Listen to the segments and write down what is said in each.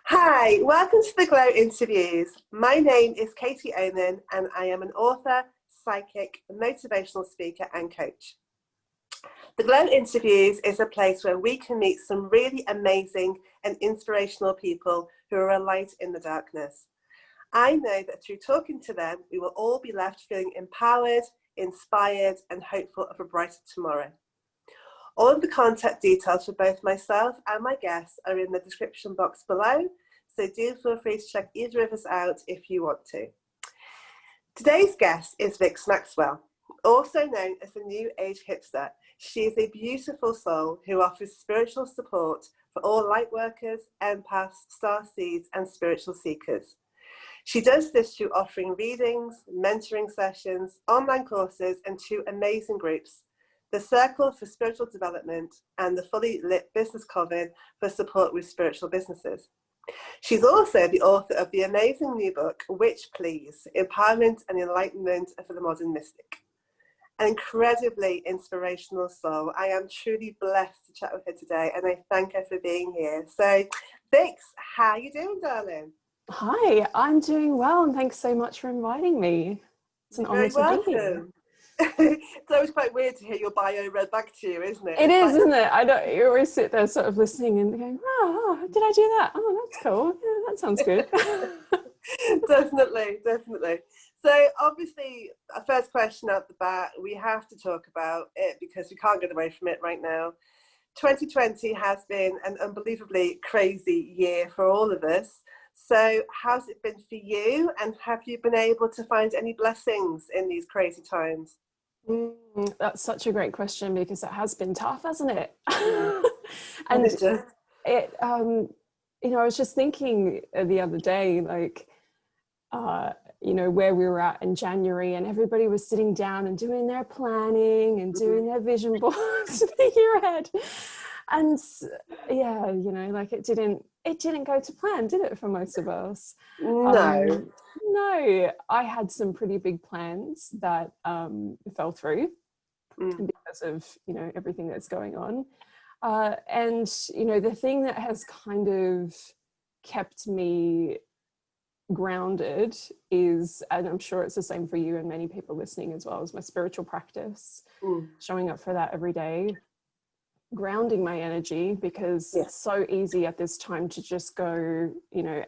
Hi, welcome to the Glow Interviews. My name is Katie Oman and I am an author, psychic, motivational speaker and coach. The Glow Interviews is a place where we can meet some really amazing and inspirational people who are a light in the darkness. I know that through talking to them, we will all be left feeling empowered, inspired and hopeful of a brighter tomorrow. All of the contact details for both myself and my guests are in the description box below, so do feel free to check either of us out if you want to. Today's guest is Vix Maxwell, also known as the New Age Hipster. She is a beautiful soul who offers spiritual support for all light workers, empaths, starseeds and spiritual seekers. She does this through offering readings, mentoring sessions, online courses and two amazing groups, the Circle for Spiritual Development and the Fully Lit Business Coven for support with spiritual businesses. She's also the author of the amazing new book, Witch Please, Empowerment and Enlightenment for the Modern Mystic. An incredibly inspirational soul. I am truly blessed to chat with her today and I thank her for being here. So, Vix, how are you doing, darling? Hi, I'm doing well and thanks so much for inviting me. It's an honor to be here. It's always quite weird to hear your bio read back to you, isn't it? It is, isn't it? I don't. You always sit there, sort of listening and going, "Oh, did I do that? Oh, that's cool. Yeah, that sounds good." Definitely. So, obviously, a first question out the bat, we have to talk about it because we can't get away from it right now. 2020 has been an unbelievably crazy year for all of us. So, how's it been for you? And have you been able to find any blessings in these crazy times? That's such a great question because it has been tough, hasn't it? Yeah. And it, I was just thinking the other day, like, where we were at in January and everybody was sitting down and doing their planning and doing their vision boards for the year ahead. And yeah, like it didn't go to plan, did it, for most of us? No, I had some pretty big plans that fell through because of, everything that's going on. And, the thing that has kind of kept me grounded is, and I'm sure it's the same for you and many people listening as well, is my spiritual practice, showing up for that every day, grounding my energy, because it's so easy at this time to just go,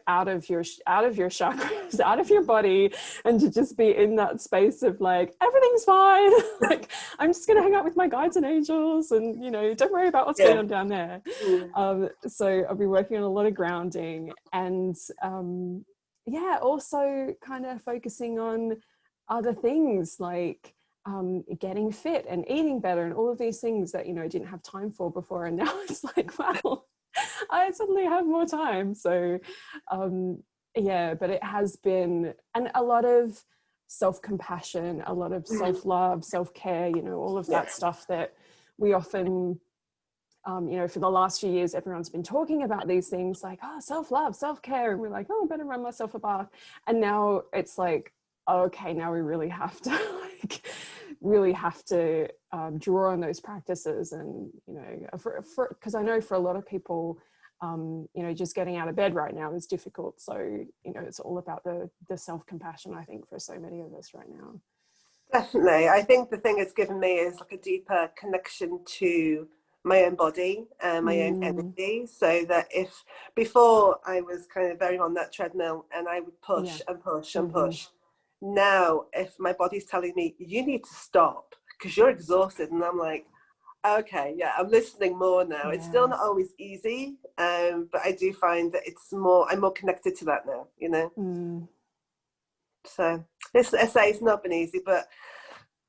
out of your chakras, out of your body, and to just be in that space of like, everything's fine. Like, I'm just gonna hang out with my guides and angels and, don't worry about what's going on down there. So I'll be working on a lot of grounding and also kind of focusing on other things like getting fit and eating better and all of these things that, I didn't have time for before. And now it's like, wow, I suddenly have more time. So, but it has been, and a lot of self-compassion, a lot of self-love, self-care, all of that stuff that we often, for the last few years, everyone's been talking about these things like, oh, self-love, self-care. And we're like, oh, I better run myself a bath. And now it's like, okay, now we really have to draw on those practices. And because I know for a lot of people, just getting out of bed right now is difficult. So it's all about the self-compassion, I think, for so many of us right now. Definitely. I think the thing it's given me is like a deeper connection to my own body and my own energy, so that if before I was kind of very on that treadmill and I would push and push and push. Now, if my body's telling me you need to stop because you're exhausted, and I'm like, okay, I'm listening more now. It's still not always easy, but I do find that I'm more connected to that now, So this essay has not been easy, but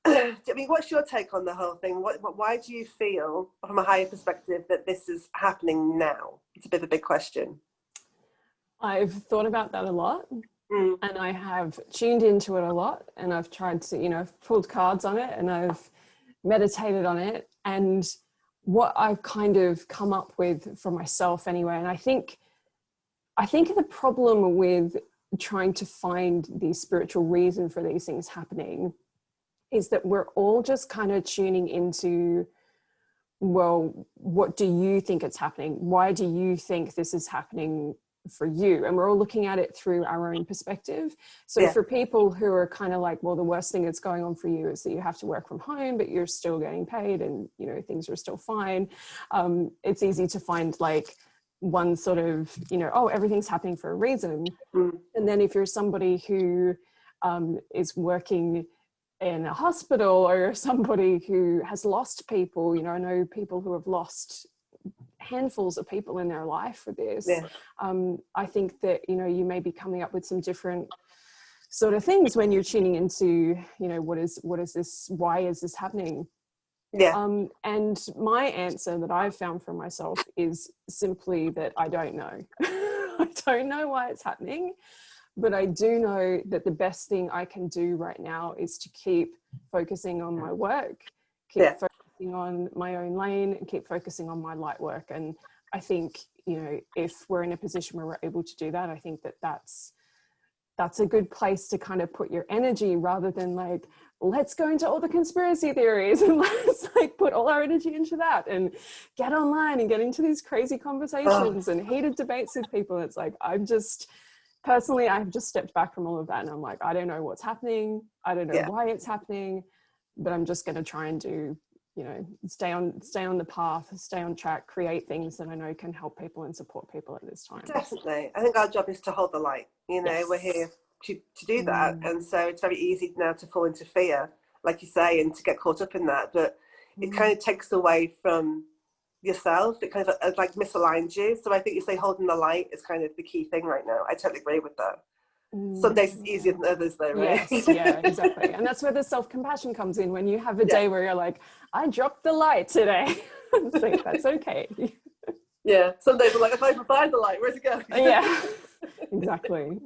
I mean, what's your take on the whole thing? Why do you feel, from a higher perspective, that this is happening now? It's a bit of a big question. I've thought about that a lot. And I have tuned into it a lot, and I've tried to, I've pulled cards on it and I've meditated on it. And what I've kind of come up with for myself anyway, and I think the problem with trying to find the spiritual reason for these things happening is that we're all just kind of tuning into, well, what do you think it's happening? Why do you think this is happening for you, and we're all looking at it through our own perspective. So Yeah. for people who are kind of like, well, the worst thing that's going on for you is that you have to work from home, but you're still getting paid and, you know, things are still fine. It's easy to find like one sort of, you know, oh, everything's happening for a reason. And then if you're somebody who is working in a hospital, or somebody who has lost people, you know, I know people who have lost handfuls of people in their life for this. Yeah. I think that, you know, you may be coming up with some different sort of things when you're tuning into, you know, what is this, why is this happening? Yeah. And my answer that I've found for myself is simply that I don't know. I don't know why it's happening, but I do know that the best thing I can do right now is to keep focusing on my work, keep focusing on my own lane, and keep focusing on my light work. And I think, you know, if we're in a position where we're able to do that, I think that that's a good place to kind of put your energy, rather than like, let's go into all the conspiracy theories and let's like put all our energy into that and get online and get into these crazy conversations and heated debates with people. It's like, I've just stepped back from all of that, and I'm like, I don't know what's happening. I don't know why it's happening, but I'm just going to try and do, you know, stay on the path, stay on track, create things that I know can help people and support people at this time. Definitely. I think our job is to hold the light, you know. We're here to do that. And so it's very easy now to fall into fear, like you say, and to get caught up in that. But it kind of takes away from yourself. It kind of like misaligns you. So I think you say holding the light is kind of the key thing right now. I totally agree with that. Some days it's easier than others though, right? Yes, yeah, exactly. And that's where the self-compassion comes in, when you have a day where you're like, I dropped the light today. So that's okay. Yeah, some days I'm like, if I can find the light, where's it going? Yeah, exactly.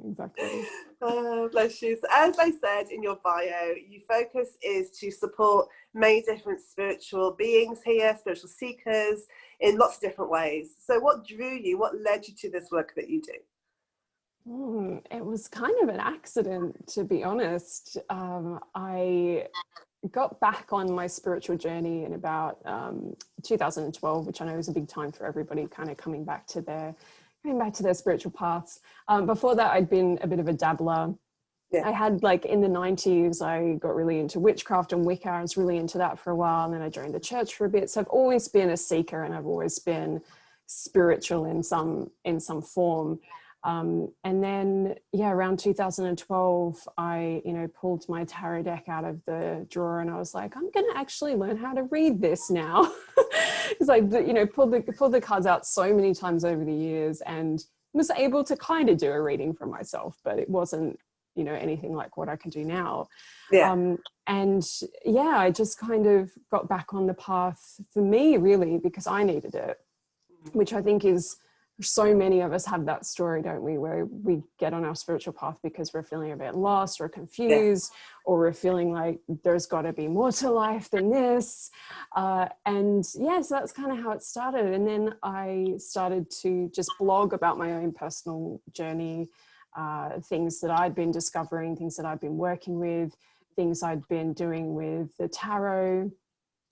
Bless you. So as I said in your bio, your focus is to support many different spiritual beings here, spiritual seekers, in lots of different ways. So what drew you, what led you to this work that you do? It was kind of an accident, to be honest. I got back on my spiritual journey in about 2012, which I know is a big time for everybody, kind of coming back to their spiritual paths. Before that, I'd been a bit of a dabbler. I had, like, in the 90s, I got really into witchcraft and Wicca. I was really into that for a while, and then I joined the church for a bit. So I've always been a seeker, and I've always been spiritual in some form. And then, around 2012, I, pulled my tarot deck out of the drawer, and I was like, I'm going to actually learn how to read this now. Because I, pulled the cards out so many times over the years, and was able to kind of do a reading for myself, but it wasn't, anything like what I can do now. I just kind of got back on the path for me, really, because I needed it, which I think is, so many of us have that story, don't we, where we get on our spiritual path because we're feeling a bit lost or confused, or we're feeling like there's got to be more to life than this. So that's kind of how it started. And then I started to just blog about my own personal journey, things that I'd been discovering, things that I'd been working with, things I'd been doing with the tarot.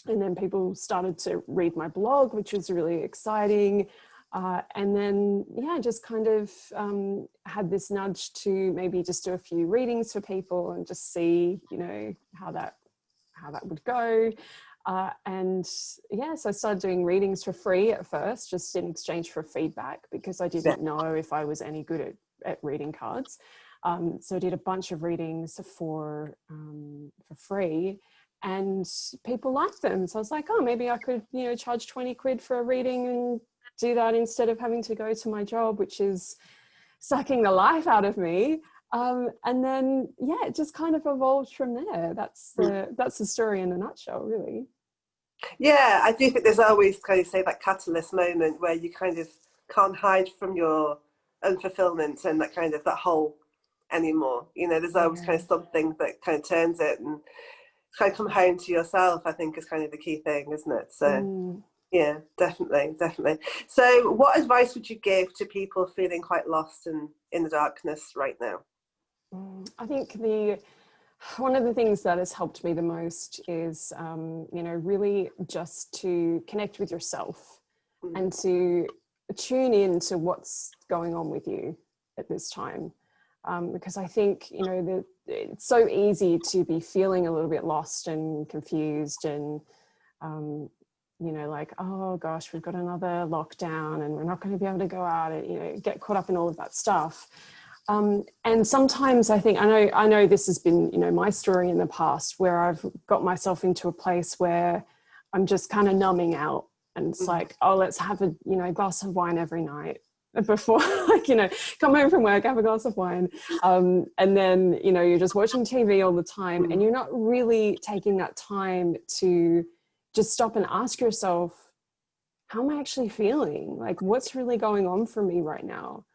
And then people started to read my blog, which was really exciting. And then, just kind of had this nudge to maybe just do a few readings for people and just see, how that would go. So I started doing readings for free at first, just in exchange for feedback, because I didn't know if I was any good at reading cards. So I did a bunch of readings for free. And people liked them. So I was like, oh, maybe I could, charge 20 quid for a reading and do that instead of having to go to my job, which is sucking the life out of me. And then, it just kind of evolved from there. That's the story in a nutshell, really. Yeah, I do think there's always kind of, say, that catalyst moment where you kind of can't hide from your unfulfillment and that kind of that hole anymore. There's always kind of something that kind of turns it, and kind of come home to yourself, I think, is kind of the key thing, isn't it? So yeah, definitely. So what advice would you give to people feeling quite lost and in the darkness right now? I think one of the things that has helped me the most is, really just to connect with yourself and to tune in to what's going on with you at this time. Because I think, you know, it's so easy to be feeling a little bit lost and confused and, you know, like, oh gosh, we've got another lockdown and we're not going to be able to go out and, you know, get caught up in all of that stuff. And sometimes I think, I know this has been, you know, my story in the past, where I've got myself into a place where I'm just kind of numbing out, and it's like, oh, let's have a, you know, glass of wine every night before, like, you know, come home from work, have a glass of wine. And then, you know, you're just watching TV all the time, and you're not really taking that time to just stop and ask yourself, how am I actually feeling? Like, what's really going on for me right now?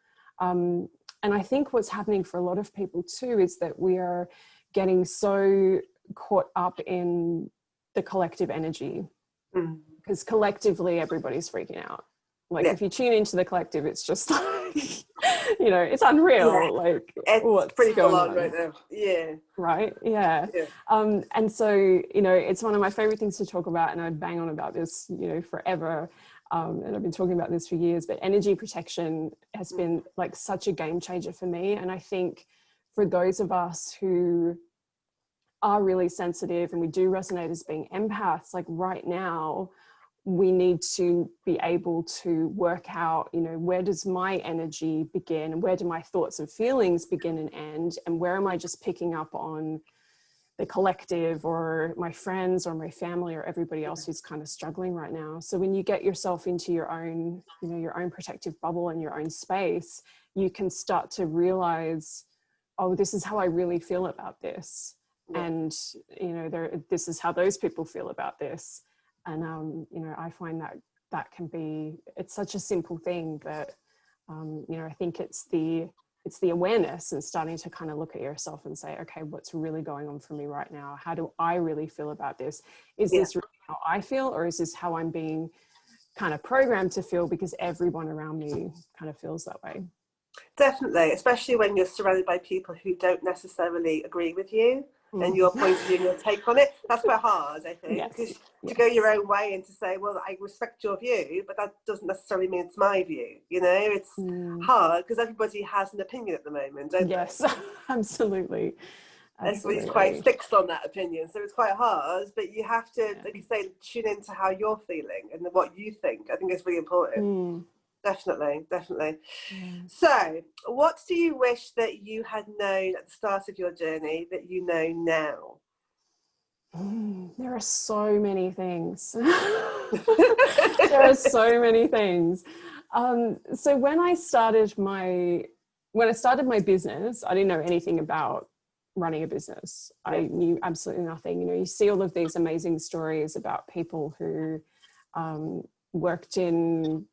And I think what's happening for a lot of people too is that we are getting so caught up in the collective energy, because collectively everybody's freaking out. Like, if you tune into the collective, it's just like, you know, it's unreal. Like, it's what's pretty going full on right now. Yeah. Right. Yeah. And so, you know, it's one of my favorite things to talk about, and I bang on about this, you know, forever. And I've been talking about this for years, but energy protection has been like such a game changer for me. And I think for those of us who are really sensitive and we do resonate as being empaths, like right now, we need to be able to work out, you know, where does my energy begin? Where do my thoughts and feelings begin and end? And where am I just picking up on the collective or my friends or my family or everybody else who's kind of struggling right now? So when you get yourself into your own, you know, your own protective bubble and your own space, you can start to realize, oh, this is how I really feel about this. And, you know, this is how those people feel about this. And, you know, I find that can be, it's such a simple thing that, you know, I think it's the awareness and starting to kind of look at yourself and say, okay, what's really going on for me right now? How do I really feel about this? Is this really how I feel, or is this how I'm being kind of programmed to feel because everyone around me kind of feels that way? Definitely, especially when you're surrounded by people who don't necessarily agree with you and your point of view and your take on it. That's quite hard, I think, because to go your own way and to say, well, I respect your view, but that doesn't necessarily mean it's my view. You know, it's hard because everybody has an opinion at the moment, don't they? Yes, absolutely. Everybody's quite fixed on that opinion, so it's quite hard, but you have to, like you say, tune into how you're feeling and what you think. I think it's really important. Definitely. So what do you wish that you had known at the start of your journey that you know now? There are so many things. There are so many things. So when I started my business, I didn't know anything about running a business. I knew absolutely nothing. You know, you see all of these amazing stories about people who worked in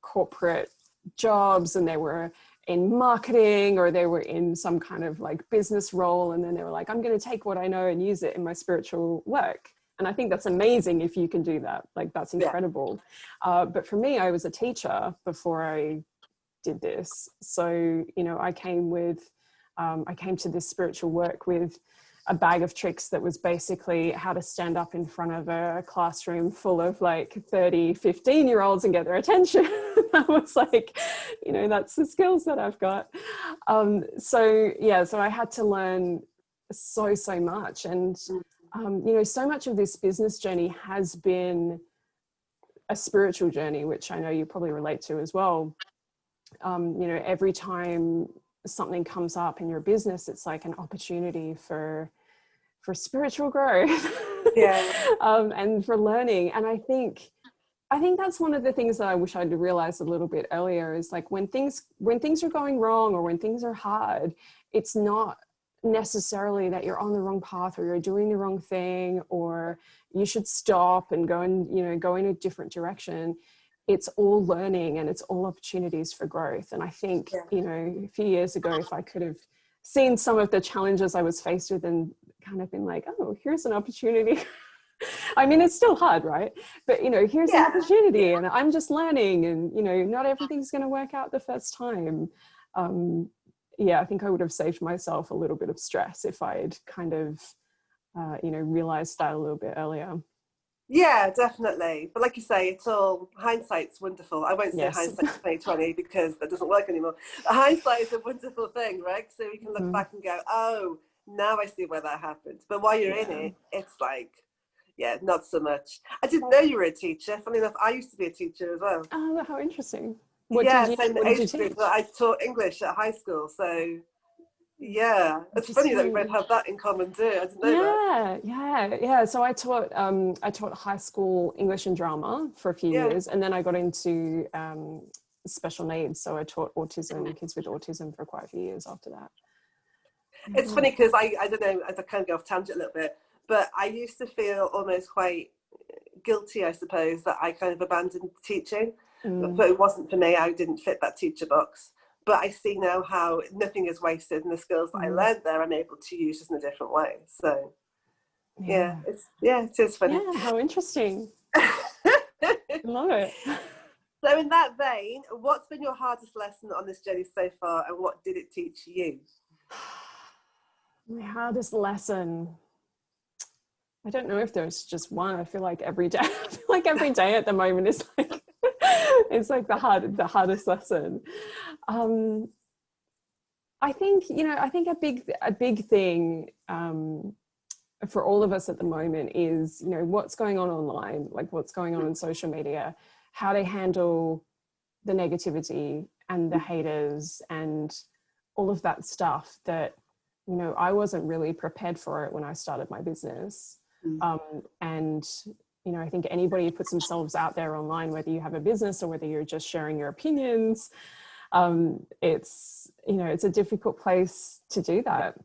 corporate jobs and they were in marketing or they were in some kind of like business role, and then they were like, I'm going to take what I know and use it in my spiritual work. And I think that's amazing if you can do that. Like, that's incredible. But for me, I was a teacher before I did this. So, you know, I came to this spiritual work with a bag of tricks that was basically how to stand up in front of a classroom full of like 30, 15-year-olds and get their attention. I was like, you know, that's the skills that I've got. So I had to learn so much. And, you know, so much of this business journey has been a spiritual journey, which I know you probably relate to as well. You know, every time something comes up in your business, it's like an opportunity for spiritual growth. And for learning. And I think that's one of the things that I wish I'd realized a little bit earlier, is like when things are going wrong or when things are hard, it's not necessarily that you're on the wrong path or you're doing the wrong thing or you should stop and go in a different direction. It's all learning and it's all opportunities for growth. And I think, you know, a few years ago, if I could have seen some of the challenges I was faced with and kind of been like, oh, here's an opportunity. I mean, it's still hard, right? But, you know, here's an opportunity and I'm just learning, and, you know, not everything's going to work out the first time. I think I would have saved myself a little bit of stress if I had kind of, you know, realized that a little bit earlier. Yeah, definitely. But like you say, it's all hindsight's wonderful. I won't say Yes. hindsight's 2020 because that doesn't work anymore. But hindsight is a wonderful thing, right? So we can look back and go, oh, now I see where that happened. But while you're in it, it's like, yeah, not so much. I didn't know you were a teacher. Funny enough, I used to be a teacher as well. Oh, how interesting. Same What did you age group. teach? I taught English at high school, so yeah, it's funny that we both have that in common too. I didn't know that. Yeah. So I taught high school English and drama for a few years, and then I got into special needs. So I taught kids with autism for quite a few years after that. It's funny because I don't know, I kind of go off tangent a little bit, but I used to feel almost quite guilty, I suppose, that I kind of abandoned teaching, but it wasn't for me. I didn't fit that teacher box. But I see now how nothing is wasted, and the skills that I learned there, I'm able to use just in a different way. So, it is funny. Yeah, how interesting. Love it. So in that vein, what's been your hardest lesson on this journey so far, and what did it teach you? My hardest lesson. I don't know if there's just one. I feel like every day at the moment is like it's like the hardest lesson. I think a big thing for all of us at the moment is, what's going on online, like what's going on social media, how to handle the negativity and the haters and all of that stuff that, I wasn't really prepared for it when I started my business. And I think anybody who puts themselves out there online, whether you have a business or whether you're just sharing your opinions, it's a difficult place to do that.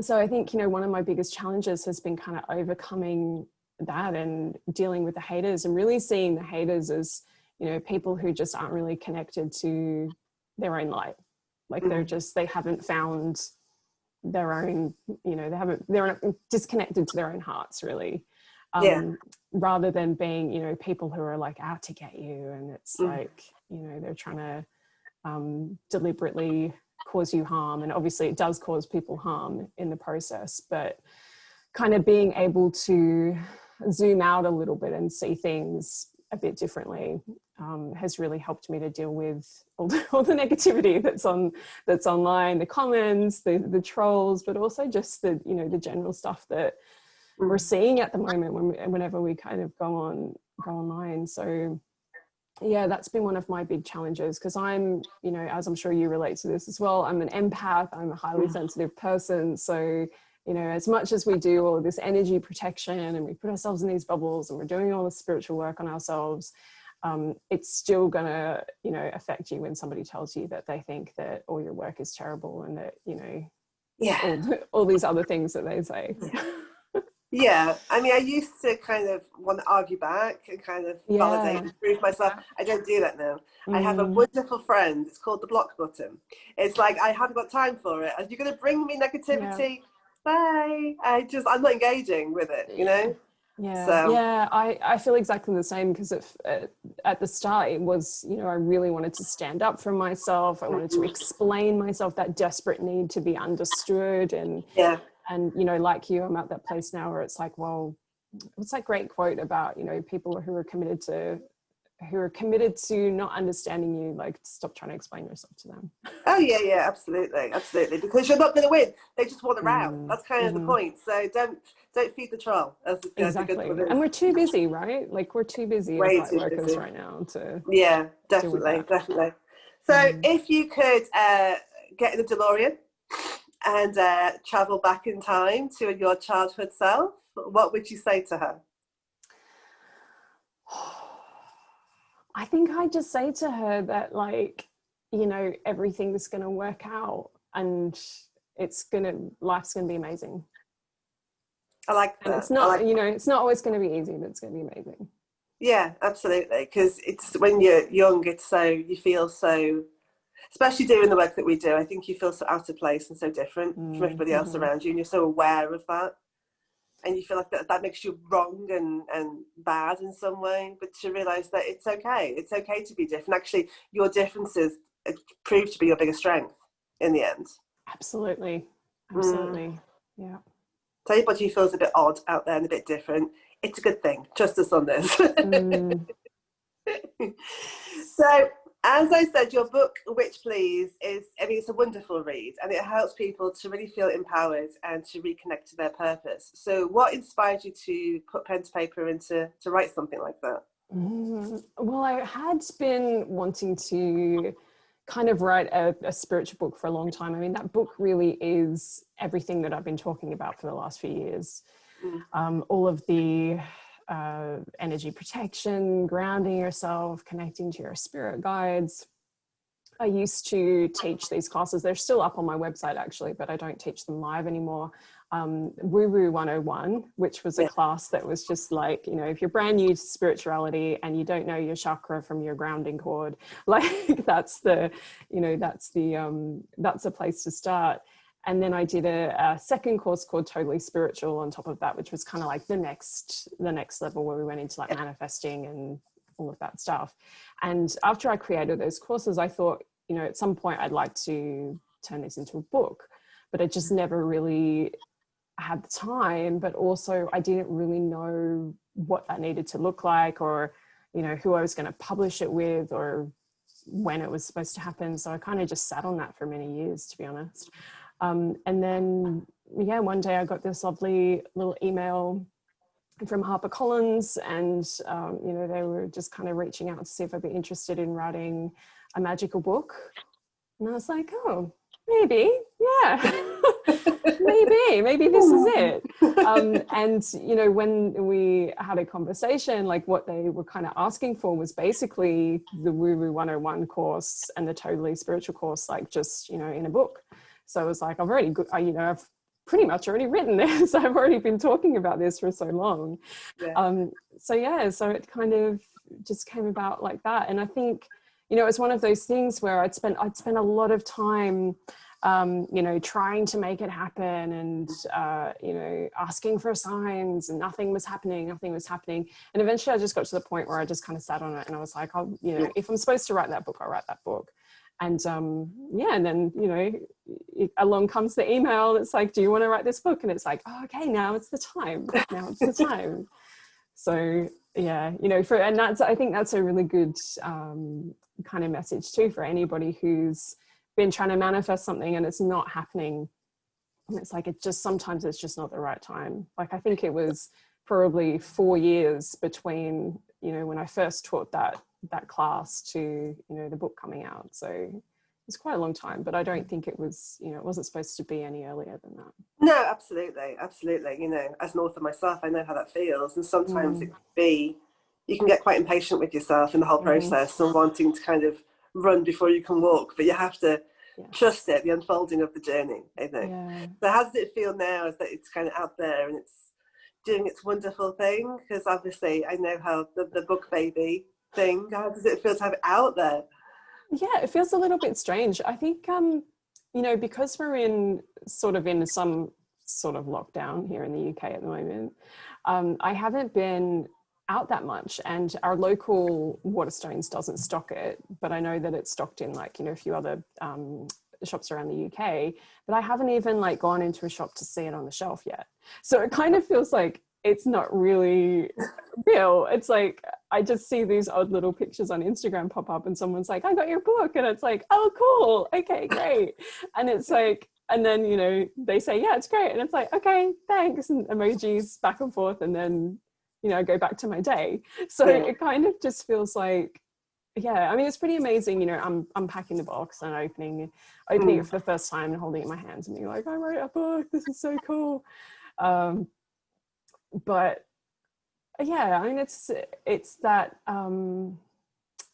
So I think, one of my biggest challenges has been kind of overcoming that and dealing with the haters, and really seeing the haters as, people who just aren't really connected to their own light. Like they haven't found their own, they're disconnected to their own hearts, really. Rather than being, people who are like out to get you. And it's like, they're trying to deliberately cause you harm. And obviously it does cause people harm in the process, but kind of being able to zoom out a little bit and see things a bit differently has really helped me to deal with all the negativity that's online, the comments, the trolls, but also just the general stuff that we're seeing at the moment whenever we kind of go online. So yeah, that's been one of my big challenges, because I'm, as I'm sure you relate to this as well, I'm an empath, I'm a highly sensitive person. So, as much as we do all this energy protection and we put ourselves in these bubbles and we're doing all the spiritual work on ourselves, it's still gonna, affect you when somebody tells you that they think that all your work is terrible and that, all these other things that they say. Yeah, I mean, I used to kind of want to argue back and kind of validate and prove myself. I don't do that now. I have a wonderful friend. It's called the block button. It's like, I haven't got time for it. Are you going to bring me negativity? Bye. I'm not engaging with it, I feel exactly the same, because at the start it was, I really wanted to stand up for myself. I wanted to explain myself, that desperate need to be understood. And like you, I'm at that place now where it's like, well, what's that great quote about, people who are committed to not understanding you, like, stop trying to explain yourself to them. Oh yeah, absolutely, because you're not going to win. They just want a row. That's kind of the point. So don't feed the troll. Exactly. And we're too busy, right? Like, we're too busy as light workers right now to definitely. So if you could get in a DeLorean and travel back in time to your childhood self, what would you say to her? I think I'd just say to her that, like, everything's going to work out and life's going to be amazing. I like that. And it's not, it's not always going to be easy, but it's going to be amazing. Yeah, absolutely. Because it's when you're young, you feel so, especially doing the work that we do, I think you feel so out of place and so different from everybody else around you, and you're so aware of that. And you feel like that makes you wrong and bad in some way, but to realise that it's okay to be different. Actually, your differences prove to be your biggest strength in the end. Absolutely. Yeah. So anybody who feels a bit odd out there and a bit different, it's a good thing. Trust us on this. Mm. So, as I said, your book, Which Please, is, I mean, it's a wonderful read, and it helps people to really feel empowered and to reconnect to their purpose. So what inspired you to put pen to paper and to write something like that? Well, I had been wanting to kind of write a spiritual book for a long time. I mean, that book really is everything that I've been talking about for the last few years. All of the energy protection, grounding yourself, connecting to your spirit guides. I used to teach these classes. They're still up on my website actually, but I don't teach them live anymore. Woo Woo 101, which was a class that was just like, you know, if you're brand new to spirituality and you don't know your chakra from your grounding cord, like that's the, you know, that's a place to start. And then I did a second course called Totally Spiritual on top of that, which was kind of like the next level, where we went into like manifesting and all of that stuff. And after I created those courses, I thought, you know, at some point I'd like to turn this into a book, but I just never really had the time. But also I didn't really know what that needed to look like, or, you know, who I was going to publish it with, or when it was supposed to happen. So I kind of just sat on that for many years, to be honest. And then, yeah, one day I got this lovely little email from HarperCollins, and, you know, they were just kind of reaching out to see if I'd be interested in writing a magical book. And I was like, oh, maybe, yeah, maybe this is it. And, you know, when we had a conversation, like what they were kind of asking for was basically the Woo Woo 101 course and the Totally Spiritual course, like just, you know, in a book. So I was like, I've pretty much already written this. I've already been talking about this for so long. So it kind of just came about like that. And I think, you know, it's one of those things where I'd spent a lot of time, you know, trying to make it happen, and, you know, asking for signs, and nothing was happening. And eventually I just got to the point where I just kind of sat on it, and I was like, you know, if I'm supposed to write that book, I'll write that book. And and then, you know, along comes the email that's like, do you want to write this book? And it's like, oh, okay, now it's the time. So yeah, you know, I think that's a really good kind of message too for anybody who's been trying to manifest something and it's not happening. And it's like, sometimes it's just not the right time. Like, I think it was probably 4 years between, you know, when I first taught that class to, you know, the book coming out. So it's quite a long time, but I don't think it was, you know, it wasn't supposed to be any earlier than that. No, absolutely. You know, as an author myself, I know how that feels. And sometimes it can be, you can get quite impatient with yourself in the whole process and wanting to kind of run before you can walk, but you have to trust it, the unfolding of the journey, I think. So how does it feel now as that it's kind of out there and it's doing its wonderful thing? Because obviously I know how the book baby thing, how does it feel to have it out there? Yeah, it feels a little bit strange. I think, you know, because we're in some sort of lockdown here in the UK at the moment, I haven't been out that much, and our local Waterstones doesn't stock it, but I know that it's stocked in, like, you know, a few other shops around the UK, but I haven't even like gone into a shop to see it on the shelf yet. So it kind of feels like it's not really real. It's like, I just see these odd little pictures on Instagram pop up and someone's like, I got your book. And it's like, oh, cool. Okay, great. And it's like, and then, you know, they say, yeah, it's great. And it's like, okay, thanks. And emojis back and forth. And then, you know, I go back to my day. So it kind of just feels like, yeah, I mean, it's pretty amazing. You know, I'm unpacking the box and opening it for the first time and holding it in my hands and being like, I wrote a book. This is so cool. But yeah, I mean, it's that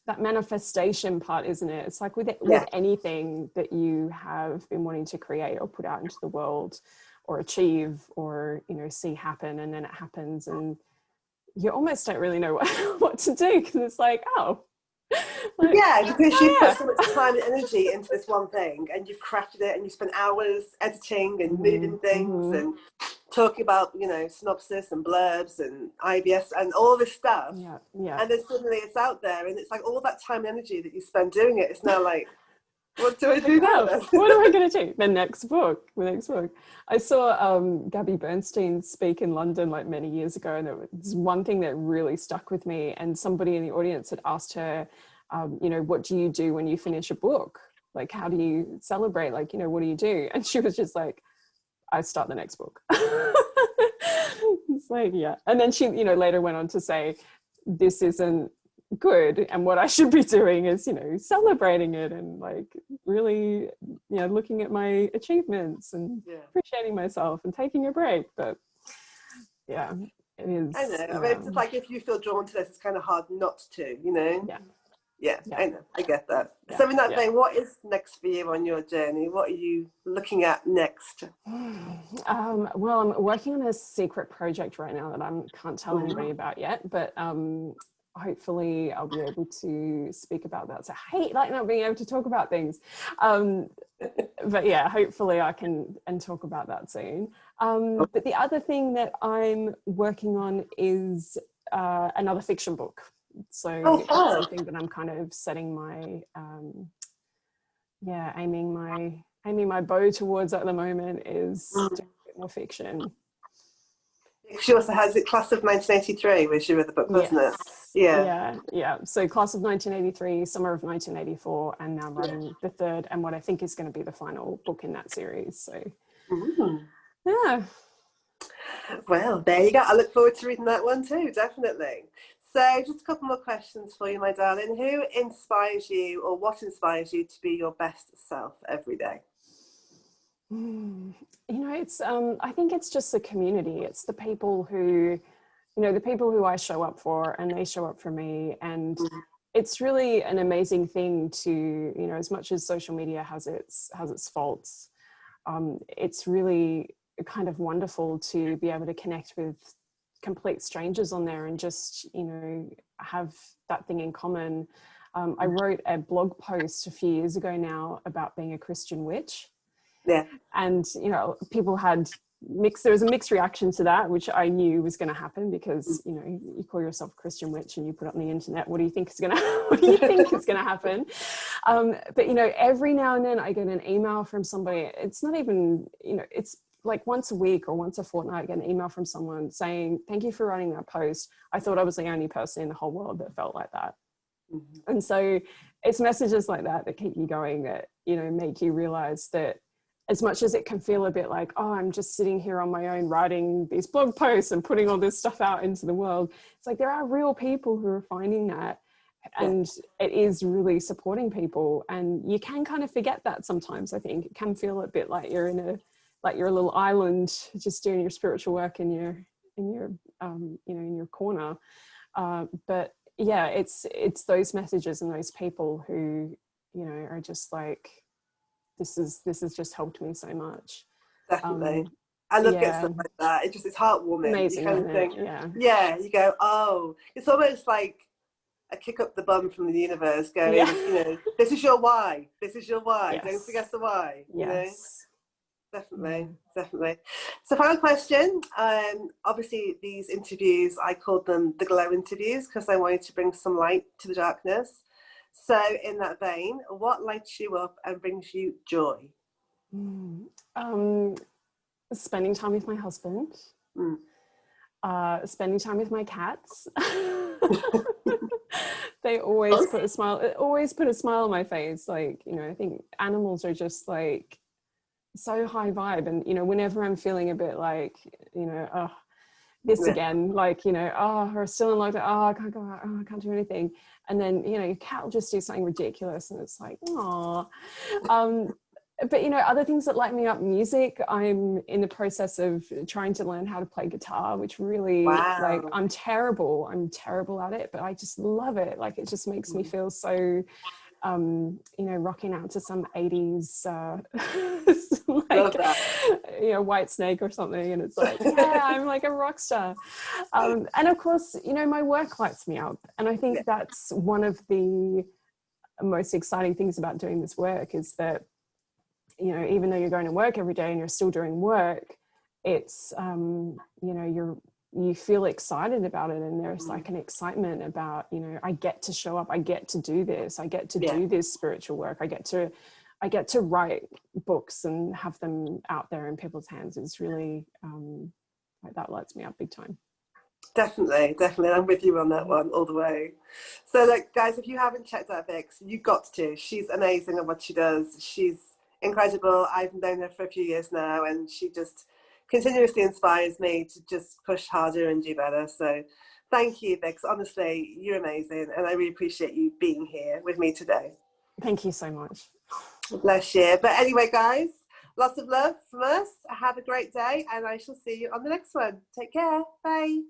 that manifestation part, isn't it? It's like with anything that you have been wanting to create or put out into the world or achieve or, you know, see happen, and then it happens and you almost don't really know what to do, because it's like, oh. Like, because you've put so much time and energy into this one thing, and you've crafted it, and you spent hours editing and moving things and talking about, you know, synopsis and blurbs and IBS and all this stuff. And then suddenly it's out there, and it's like all that time and energy that you spend doing it is now like What do I do now? What am I going to do? The next book. I saw Gabby Bernstein speak in London like many years ago, and it was one thing that really stuck with me. And somebody in the audience had asked her, you know, what do you do when you finish a book? Like, how do you celebrate? Like, you know, what do you do? And she was just like, I start the next book. It's like, yeah. And then she, you know, later went on to say, this isn't good, and what I should be doing is, you know, celebrating it and like really, you know, looking at my achievements and appreciating myself and taking a break. But yeah, it is. I know. I mean, it's like if you feel drawn to this, it's kind of hard not to, you know. Yeah, I know. I get that. So in that vein, what is next for you on your journey? What are you looking at next? Well, I'm working on a secret project right now that I can't tell anybody about yet, but hopefully I'll be able to speak about that. So I hate like not being able to talk about things. But yeah, hopefully I can talk about that soon. But the other thing that I'm working on is another fiction book. So something that I'm kind of setting my, aiming my bow towards at the moment is doing a bit more fiction. She also has it Class of 1983, where she read the book, wasn't it? Yeah. So Class of 1983, Summer of 1984, and now writing the third and what I think is going to be the final book in that series. So, yeah. Well, there you go. I look forward to reading that one too, definitely. So just a couple more questions for you, my darling. Who inspires you, or what inspires you to be your best self every day? You know, it's I think it's just the community. It's the people who, you know, the people who I show up for and they show up for me. And it's really an amazing thing to, you know, as much as social media has its faults, it's really kind of wonderful to be able to connect with complete strangers on there and just, you know, have that thing in common. I wrote a blog post a few years ago now about being a Christian witch. Yeah. And, you know, people had there was a mixed reaction to that, which I knew was going to happen because, you know, you call yourself a Christian witch and you put it on the internet. What do you think is going to happen? But, you know, every now and then I get an email from somebody. It's not even, you know, it's like once a week or once a fortnight, I get an email from someone saying, thank you for writing that post. I thought I was the only person in the whole world that felt like that. And so it's messages like that that keep you going, that, you know, make you realize that as much as it can feel a bit like, oh, I'm just sitting here on my own writing these blog posts and putting all this stuff out into the world, it's like there are real people who are finding that, and it is really supporting people. And you can kind of forget that sometimes. I think it can feel a bit like you're a little island just doing your spiritual work in your you know, in your corner. But yeah, it's those messages and those people who, you know, are just like, this has just helped me so much. Definitely. I love getting stuff like that. It's heartwarming. Amazing, you kind of think, you go, oh, it's almost like a kick up the bum from the universe going, you know, this is your why. This is your why. Don't forget the why. You know? Definitely. So final question. Obviously these interviews, I called them the glow interviews because I wanted to bring some light to the darkness. So in that vein, what lights you up and brings you joy? Spending time with my husband. Spending time with my cats. They always put a smile on my face. Like, you know, I think animals are just like so high vibe. And, you know, whenever I'm feeling a bit like, you know, this again, like, you know, we're still in lockdown, I can't go out, I can't do anything. And then, you know, your cat will just do something ridiculous and it's like, but, you know, other things that light me up, music. I'm in the process of trying to learn how to play guitar, which really, like, I'm terrible at it, but I just love it. Like, it just makes me feel so, you know, rocking out to some 80s, like, you know, White Snake or something. And it's like, yeah, I'm like a rock star. And of course, you know, my work lights me up. And I think that's one of the most exciting things about doing this work is that, you know, even though you're going to work every day and you're still doing work, it's, you know, you feel excited about it. And there's like an excitement about, you know, I get to show up, I get to do this, I get to do this spiritual work, I get to I get to write books and have them out there in people's hands is really, like, that lights me up big time. Definitely, definitely. I'm with you on that one all the way. So, like, guys, if you haven't checked out Vix, you've got to. She's amazing at what she does. She's incredible. I've known her for a few years now, and she just continuously inspires me to just push harder and do better. So thank you, Vix. Honestly, you're amazing, and I really appreciate you being here with me today. Thank you so much. Bless you. But anyway, guys, lots of love from us. Have a great day, and I shall see you on the next one. Take care. Bye.